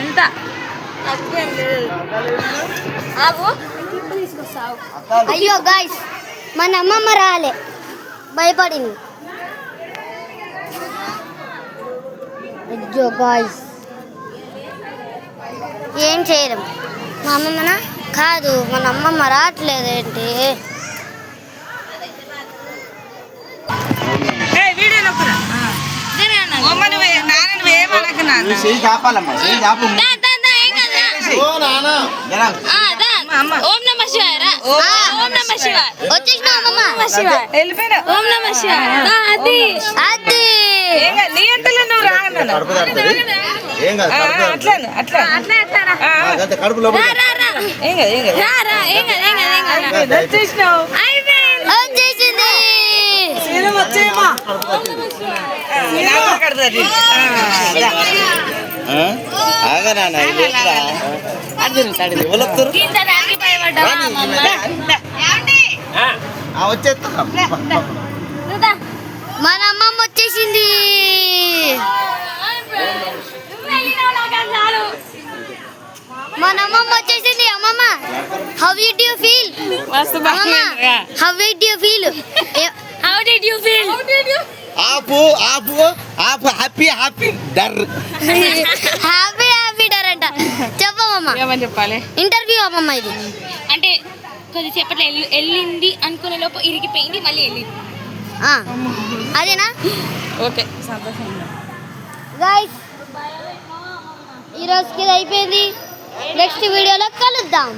ఎంత అయ్యో గాయ్స్ మన అమ్మమ్మ రాలే భయపడింది. అయ్యో గాయ్స్ ఏం చేయడం మా అమ్మమ్మన కాదు మన అమ్మమ్మ రావట్లేదు ఏంటి. ఓం నమ శివాయ ఓం నమ శివాయ వచ్చేసిన అమ్మమ్మ ఓం నమ శివాయ అది అది నీ అంతలో నువ్వు రాగలను మన అమ్మమ్మ వచ్చేసింది. మన అమ్మమ్మ వచ్చేసింది. అమ్మమ్మ how did you feel? How did you feel? How did you feel? ఆపు ఆపు ఆపు హ్యాపీ హ్యాపీ డర్ హ్యాపీ హ్యాపీ డర్ అంట. చెప్పమ్మమ్మ ఏమని చెప్పాలి? ఇంటర్వ్యూ అమ్మమ్మ ఇది. అంటే కొద్దిసేపట్లో వెళ్ళింది అనుకునే లోపు ఇరిగిపోయింది మళ్ళీ వెళ్ళింది. అదేనా? ఓకే సంతోషం. గైస్ ఈరోజుకి ఇది అయిపోయింది. నెక్స్ట్ వీడియోలో కలుద్దాం.